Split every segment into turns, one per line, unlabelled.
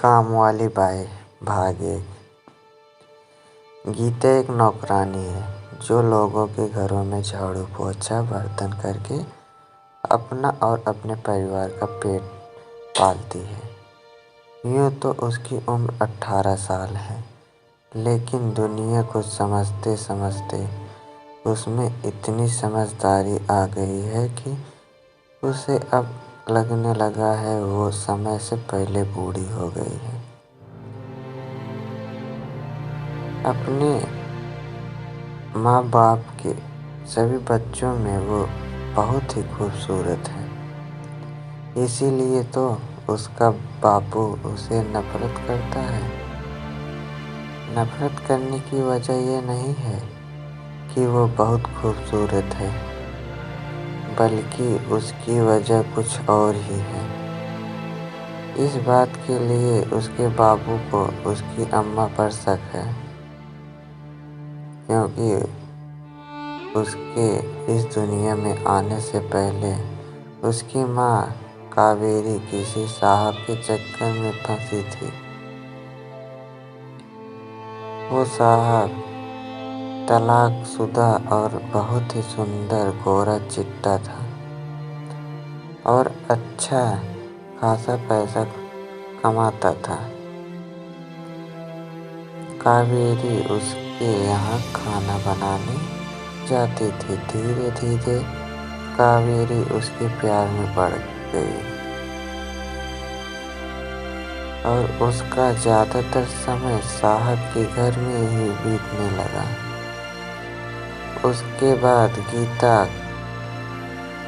काम वाली बाई भाग एक। गीता एक नौकरानी है जो लोगों के घरों में झाड़ू पोछा बर्तन करके अपना और अपने परिवार का पेट पालती है। यूँ तो उसकी उम्र 18 साल है, लेकिन दुनिया को समझते समझते उसमें इतनी समझदारी आ गई है कि उसे अब लगने लगा है वो समय से पहले बूढ़ी हो गई है। अपने माँ बाप के सभी बच्चों में वो बहुत ही खूबसूरत है, इसीलिए तो उसका बापू उसे नफरत करता है। नफरत करने की वजह ये नहीं है कि वो बहुत खूबसूरत है, बल्कि उसकी वजह कुछ और ही है। इस बात के लिए उसके बाबू को उसकी अम्मा पर शक है, क्योंकि उसके इस दुनिया में आने से पहले उसकी माँ कावेरी किसी साहब के चक्कर में फंसी थी। वो साहब तलाकशुदा और बहुत ही सुंदर गोरा चिट्टा था और अच्छा खासा पैसा कमाता था। कावेरी उसके यहाँ खाना बनाने जाती थी। धीरे धीरे कावेरी उसके प्यार में पड़ गई और उसका ज़्यादातर समय साहब के घर में ही बीतने लगा। उसके बाद गीता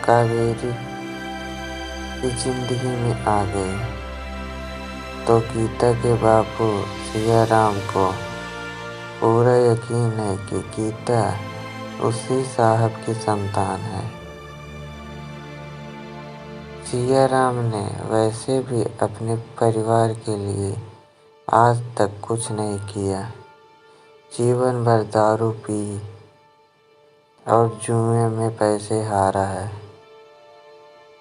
कावेरी की जिंदगी में आ गई तो गीता के बापू सियाराम को पूरा यकीन है कि गीता उसी साहब की संतान है। सियाराम ने वैसे भी अपने परिवार के लिए आज तक कुछ नहीं किया। जीवन भर दारू पी और जुए में पैसे हारा है।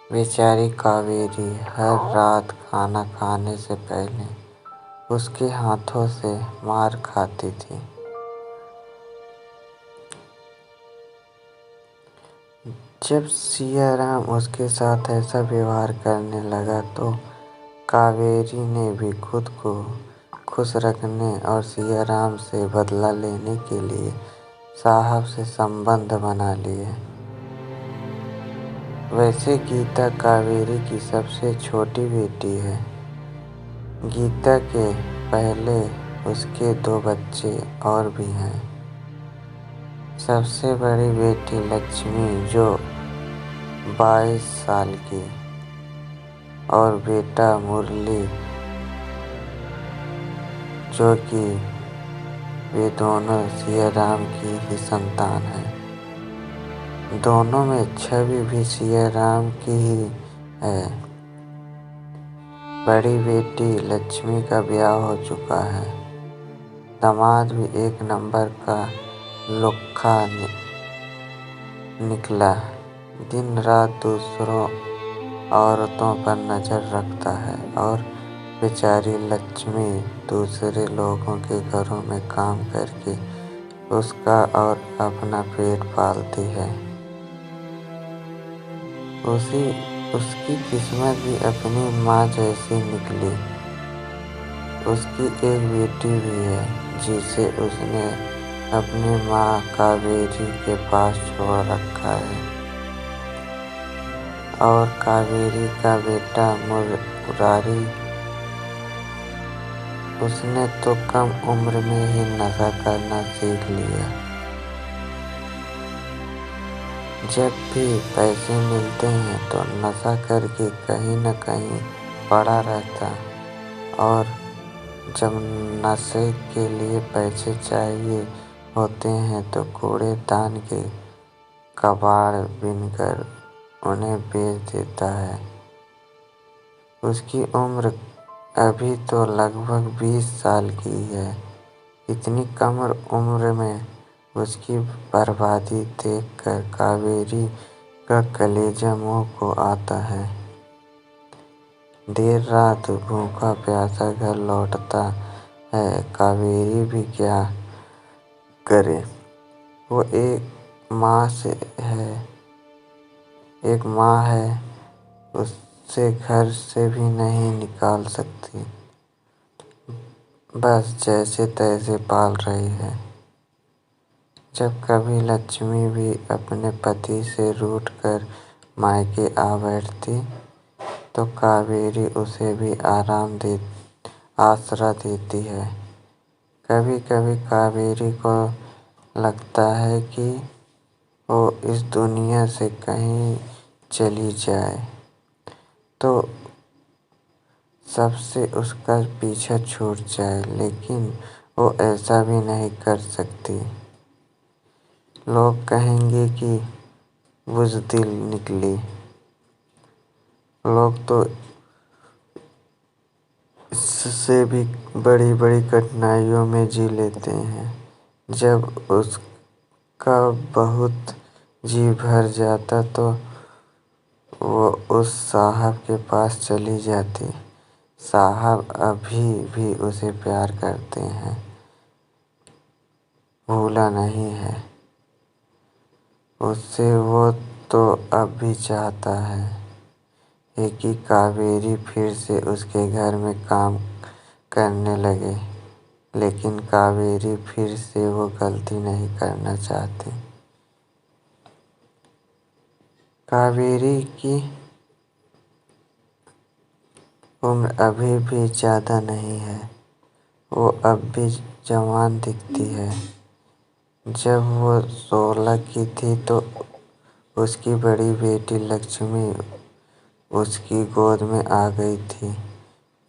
बेचारी कावेरी हर रात खाना खाने से पहले उसके हाथों से मार खाती थी। जब सियाराम उसके साथ ऐसा व्यवहार करने लगा तो कावेरी ने भी खुद को खुश रखने और सियाराम से बदला लेने के लिए साहब से संबंध बना लिए। वैसे गीता कावेरी की सबसे छोटी बेटी है। गीता के पहले उसके 2 बच्चे और भी हैं। सबसे बड़ी बेटी लक्ष्मी जो 22 साल की और बेटा मुरली जो कि वे दोनों सियाराम की ही संतान हैं। दोनों में छवि भी सियाराम की ही है। बड़ी बेटी लक्ष्मी का ब्याह हो चुका है। दामाद भी एक नंबर का लुक्खा निकला। दिन रात दूसरों औरतों पर नज़र रखता है और बेचारी लक्ष्मी दूसरे लोगों के घरों में काम करके उसका और अपना पेट पालती है। उसकी किस्मत भी अपनी माँ जैसी निकली। उसकी एक बेटी भी है जिसे उसने अपनी माँ कावेरी के पास छोड़ रखा है और कावेरी का बेटा मुरारी उसने तो कम उम्र में ही नशा करना सीख लिया। जब भी पैसे मिलते हैं तो नशा करके कहीं न कहीं पड़ा रहता और जब नशे के लिए पैसे चाहिए होते हैं तो कूड़ेदान के कबाड़ बीनकर उन्हें बेच देता है। उसकी उम्र अभी तो लगभग 20 साल की है। इतनी कम उम्र में उसकी बर्बादी देखकर कावेरी का कलेजा मुंह को आता है। देर रात भूखा प्यासा घर लौटता है। कावेरी भी क्या करे, वो एक माँ है, उसे घर से भी नहीं निकाल सकती, बस जैसे तैसे पाल रही है। जब कभी लक्ष्मी भी अपने पति से रूठकर मायके आ बैठती तो कावेरी उसे भी आसरा देती है। कभी कभी कावेरी को लगता है कि वो इस दुनिया से कहीं चली जाए तो सबसे उसका पीछा छूट जाए, लेकिन वो ऐसा भी नहीं कर सकती। लोग कहेंगे कि बुज़दिल निकली। लोग तो इससे भी बड़ी बड़ी कठिनाइयों में जी लेते हैं। जब उसका बहुत जी भर जाता तो वो उस साहब के पास चली जाती। साहब अभी भी उसे प्यार करते हैं, भूला नहीं है उससे। वो तो अब भी चाहता है कि कावेरी फिर से उसके घर में काम करने लगे, लेकिन कावेरी फिर से वो गलती नहीं करना चाहती। कावेरी की उम्र अभी भी ज़्यादा नहीं है, वो अब भी जवान दिखती है। जब वो 16 की थी तो उसकी बड़ी बेटी लक्ष्मी उसकी गोद में आ गई थी।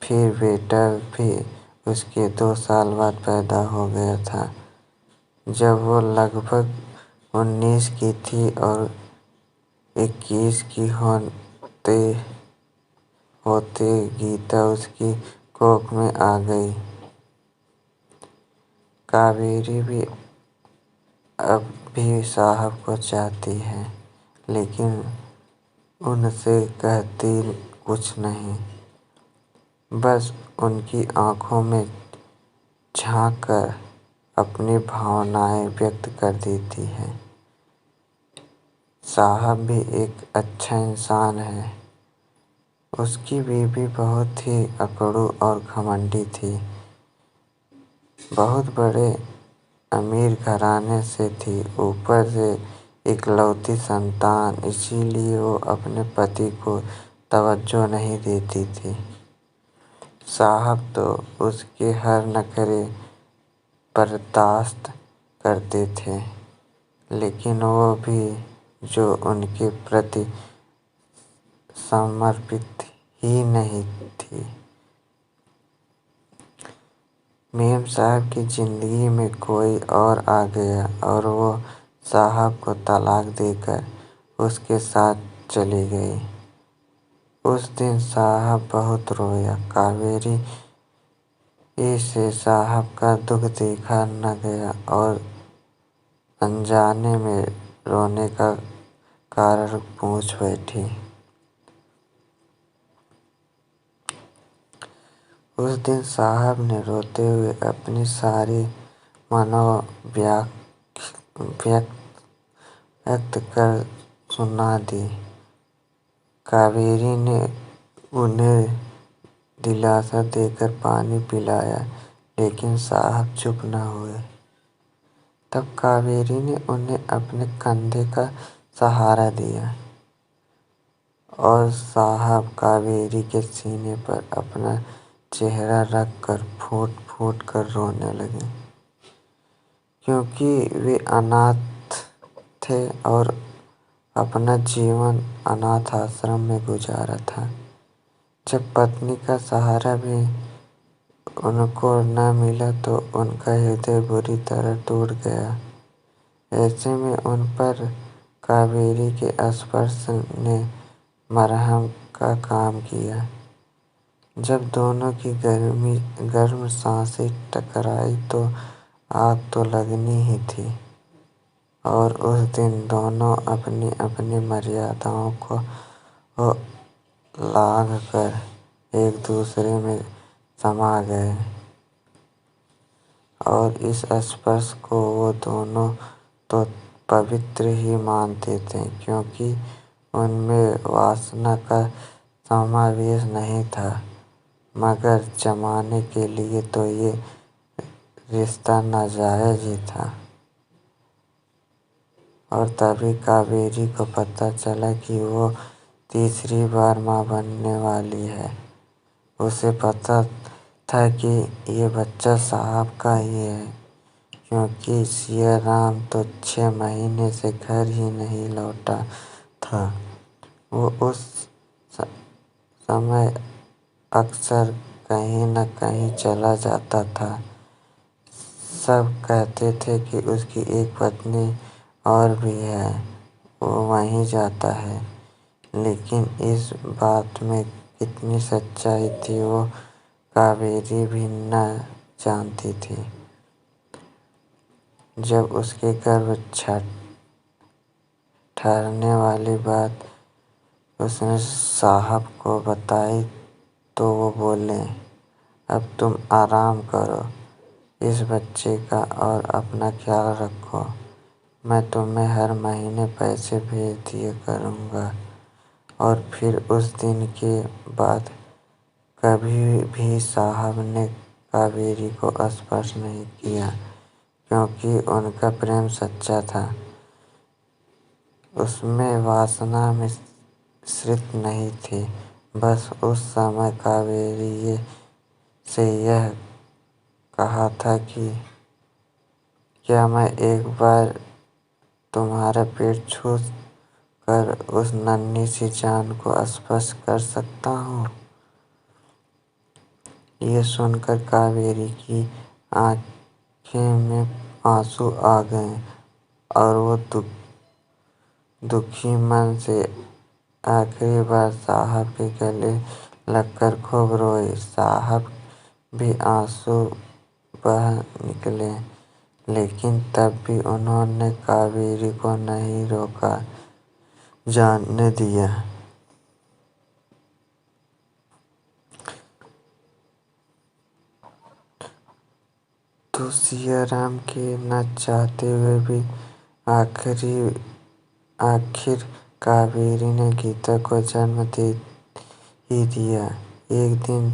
फिर बेटा भी उसके 2 साल बाद पैदा हो गया था। जब वो लगभग 19 की थी और 21 की होते गीता उसकी कोख में आ गई। कावेरी भी अब भी साहब को चाहती है, लेकिन उनसे कहती कुछ नहीं, बस उनकी आँखों में झांक कर अपनी भावनाएं व्यक्त कर देती है। साहब भी एक अच्छा इंसान है। उसकी बीवी बहुत ही अकड़ू और घमंडी थी। बहुत बड़े अमीर घराने से थी, ऊपर से इकलौती संतान, इसीलिए वो अपने पति को तवज्जो नहीं देती थी। साहब तो उसके हर नखरे बर्दाश्त करते थे, लेकिन वो भी जो उनके प्रति समर्पित ही नहीं थी। मेम साहब की जिंदगी में कोई और आ गया और वो साहब को तलाक देकर उसके साथ चली गई। उस दिन साहब बहुत रोया। कावेरी से साहब का दुख देखा न गया और अनजाने में रोने का कारण पूछ बैठी। उस दिन साहब ने रोते हुए अपनी सारी व्यक्त कर सुना दी। कावेरी ने उन्हें दिलासा देकर पानी पिलाया, लेकिन साहब चुप न हुए। तब कावेरी ने उन्हें अपने कंधे का सहारा दिया और साहब कावेरी के सीने पर अपना चेहरा रख कर फूट फूट कर रोने लगे, क्योंकि वे अनाथ थे और अपना जीवन अनाथ आश्रम में गुजारा था। जब पत्नी का सहारा भी उनको न मिला तो उनका हृदय बुरी तरह टूट गया। ऐसे में उन पर कावेरी के स्पर्श ने मरहम का काम किया। जब दोनों की गर्म सांसें टकराई तो आग तो लगनी ही थी, और उस दिन दोनों अपनी अपनी मर्यादाओं को लांघ कर एक दूसरे में समा गए और इस स्पर्श को वो दोनों तो पवित्र ही मानते थे, क्योंकि उनमें वासना का समावेश नहीं था। मगर जमाने के लिए तो ये रिश्ता नाजायज ही था। और तभी कावेरी को पता चला कि वो तीसरी बार माँ बनने वाली है। उसे पता था कि ये बच्चा साहब का ही है, क्योंकि सिया राम तो 6 महीने से घर ही नहीं लौटा था। वो उस समय अक्सर कहीं न कहीं चला जाता था। सब कहते थे कि उसकी एक पत्नी और भी है, वो वहीं जाता है। लेकिन इस बात में कितनी सच्चाई थी वो कावेरी भी न जानती थी। जब उसके गर्भ ठहरने वाली बात उसने साहब को बताई तो वो बोले, अब तुम आराम करो इस बच्चे का और अपना ख्याल रखो। मैं तुम्हें हर महीने पैसे भेज दिया करूँगा। और फिर उस दिन के बाद कभी भी साहब ने कावेरी को स्पर्श नहीं किया, क्योंकि उनका प्रेम सच्चा था। उसमें वासना मिश्रित नहीं थी। बस उस समय कावेरी से यह कहा था कि क्या मैं एक बार तुम्हारा पेट छू कर उस नन्ही सी जान को स्पर्श कर सकता हूँ। ये सुनकर कावेरी की आंखें में आंसू आ गए और वो दुखी मन से आखिरी बार साहब के गले लगकर खूब रोई। साहब भी आंसू बह निकले, लेकिन तब भी उन्होंने कावेरी को नहीं रोका जाने दिया। तो सिया राम के न चाहते हुए भी आखिर कावेरी ने गीता को जन्म दे ही दिया। एक दिन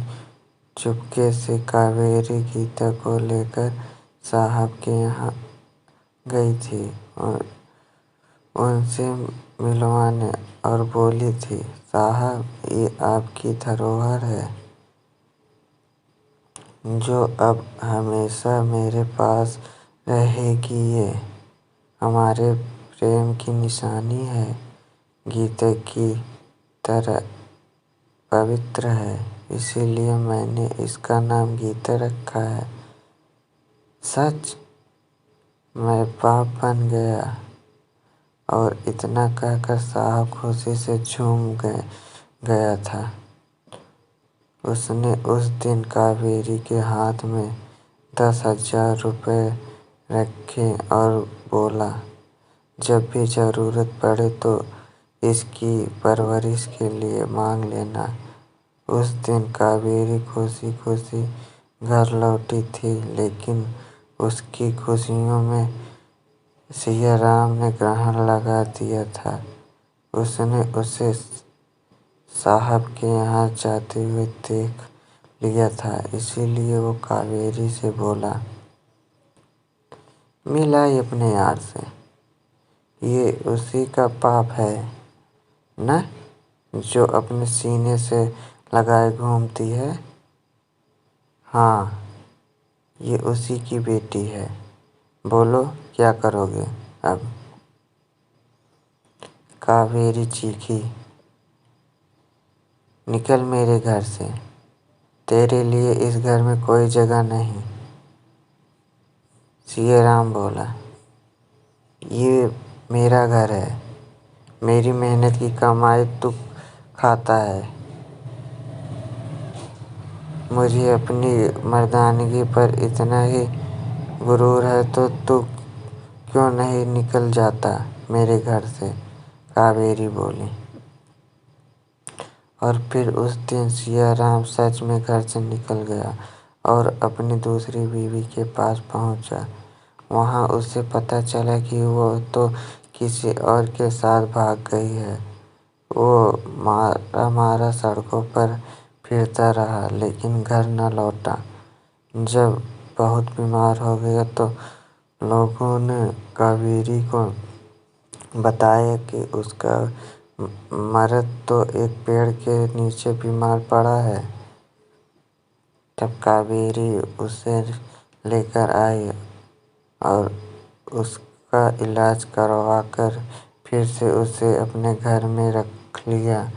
चुपके से कावेरी गीता को लेकर साहब के यहाँ गई थी और उनसे मिलवाने और बोली थी, साहब ये आपकी धरोहर है जो अब हमेशा मेरे पास रहेगी। ये हमारे प्रेम की निशानी है, गीता की तरह पवित्र है, इसीलिए मैंने इसका नाम गीता रखा है। सच मैं बाप बन गया। और इतना कहकर साहब खुशी से झूम गया था। उसने उस दिन कावेरी के हाथ में 10,000 रुपये रखे और बोला, जब भी ज़रूरत पड़े तो इसकी परवरिश के लिए मांग लेना। उस दिन कावेरी खुशी खुशी घर लौटी थी, लेकिन उसकी खुशियों में सिया राम ने ग्रहण लगा दिया था। उसने उसे साहब के यहाँ जाते हुए देख लिया था, इसीलिए वो कावेरी से बोला, मिलाई अपने यार से, ये उसी का पाप है न जो अपने सीने से लगाए घूमती है। हाँ, ये उसी की बेटी है। बोलो क्या करोगे अब? कावेरी चीखी, निकल मेरे घर से, तेरे लिए इस घर में कोई जगह नहीं। सिया राम बोला, ये मेरा घर है, मेरी मेहनत की कमाई तू खाता है। मुझे अपनी मर्दानगी पर इतना ही गुरूर है तो तू क्यों नहीं निकल जाता मेरे घर से? कावेरी बोली। और फिर उस दिन सिया राम सच में घर से निकल गया और अपनी दूसरी बीवी के पास पहुंचा। वहां उसे पता चला कि वो तो किसी और के साथ भाग गई है। वो मारा मारा सड़कों पर फिरता रहा लेकिन घर न लौटा। जब बहुत बीमार हो गया तो लोगों ने कावेरी को बताया कि उसका मर्द तो एक पेड़ के नीचे बीमार पड़ा है। तब कावेरी उसे लेकर आई और उसका इलाज करवाकर फिर से उसे अपने घर में रख लिया।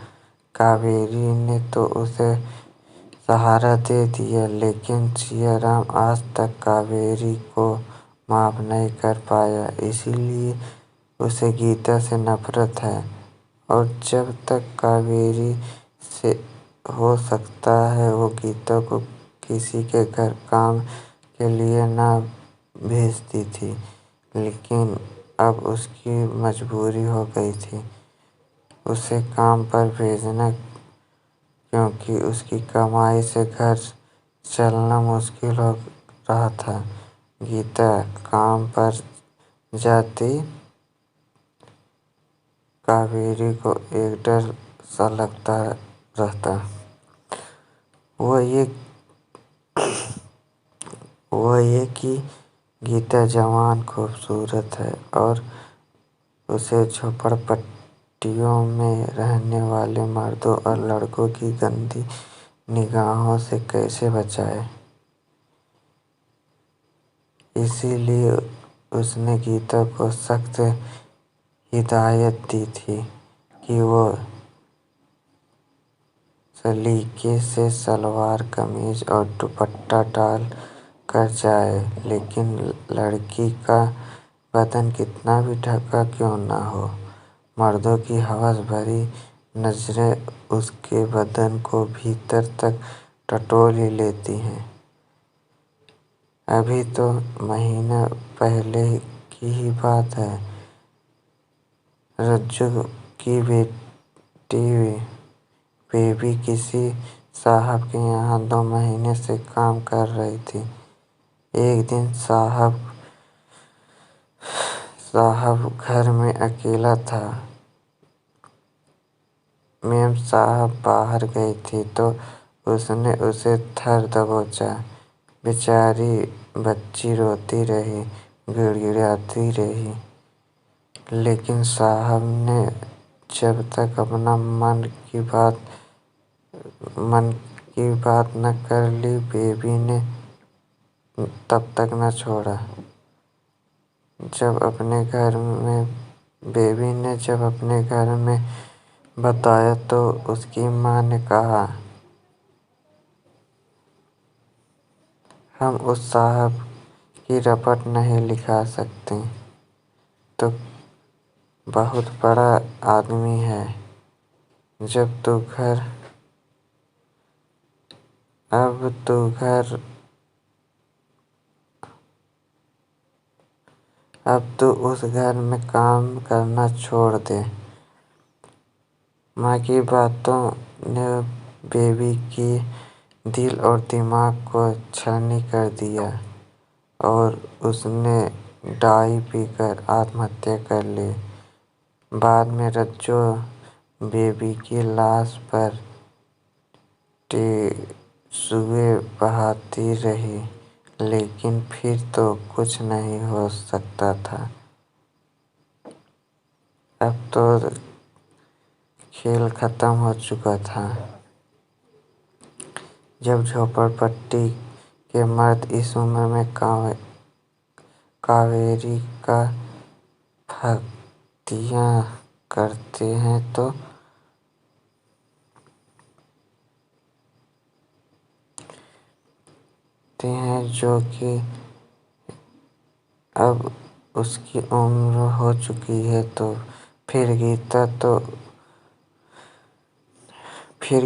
कावेरी ने तो उसे सहारा दे दिया लेकिन सिया राम आज तक कावेरी को माफ नहीं कर पाया, इसीलिए उसे गीता से नफरत है और जब तक कावेरी से हो सकता है वो गीता को किसी के घर काम के लिए ना भेजती थी, लेकिन अब उसकी मजबूरी हो गई थी उसे काम पर भेजना, क्योंकि उसकी कमाई से घर चलना मुश्किल हो रहा था। गीता काम पर जाती, कावेरी को एक डर सा लगता रहता। वो ये कि गीता जवान खूबसूरत है और उसे झोपड़पट्टियों में रहने वाले मर्दों और लड़कों की गंदी निगाहों से कैसे बचाए। इसीलिए उसने गीता को सख्त हिदायत दी थी कि वो सलीके से सलवार कमीज और दुपट्टा डाल कर जाए, लेकिन लड़की का बदन कितना भी ढका क्यों ना हो, मर्दों की हवस भरी नजरें उसके बदन को भीतर तक टटोल ही लेती हैं। अभी तो महीना पहले की ही बात है, रज्जू की बेबी किसी साहब के यहाँ 2 महीने से काम कर रही थी। एक दिन साहब घर में अकेला था। मेम साहब बाहर गई थी तो उसने उसे धर दबोचा। बेचारी बच्ची रोती रही, गिड़गिड़ाती रही, लेकिन साहब ने जब तक अपना मन की बात न कर ली, बेबी ने तब तक न छोड़ा। बेबी ने जब अपने घर में बताया तो उसकी माँ ने कहा, हम उस साहब की रपट नहीं लिखा सकते, तो बहुत बड़ा आदमी है। अब तू उस घर में काम करना छोड़ दे। माँ की बातों ने बेबी की दिल और दिमाग को छलनी कर दिया और उसने डाई पीकर आत्महत्या कर ली। बाद में रज्जो बेबी की लाश पर टिश्यू बहाती रही, लेकिन फिर तो कुछ नहीं हो सकता था। अब तो खेल खत्म हो चुका था। जब झोपड़पट्टी के मर्द इस उम्र में कावेरी का भक्तियाँ करते हैं जो कि अब उसकी उम्र हो चुकी है, तो फिर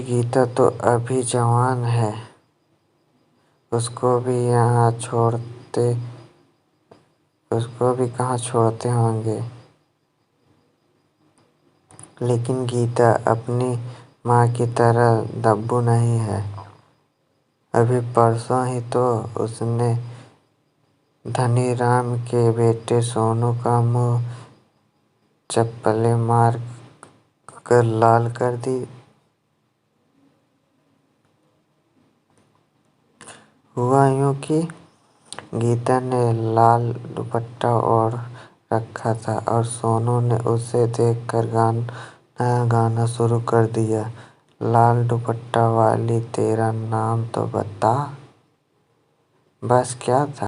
गीता तो अभी जवान है, उसको भी कहाँ छोड़ते होंगे। लेकिन गीता अपनी माँ की तरह दब्बू नहीं है। अभी परसों ही तो उसने धनीराम के बेटे सोनू का मुँह चप्पलें मार कर लाल कर दी। हुआ यूं कि गीता ने लाल दुपट्टा ओढ़ रखा था और सोनू ने उसे देखकर गाना गाना शुरू कर दिया। लाल दुपट्टा वाली तेरा नाम तो बता। बस क्या था।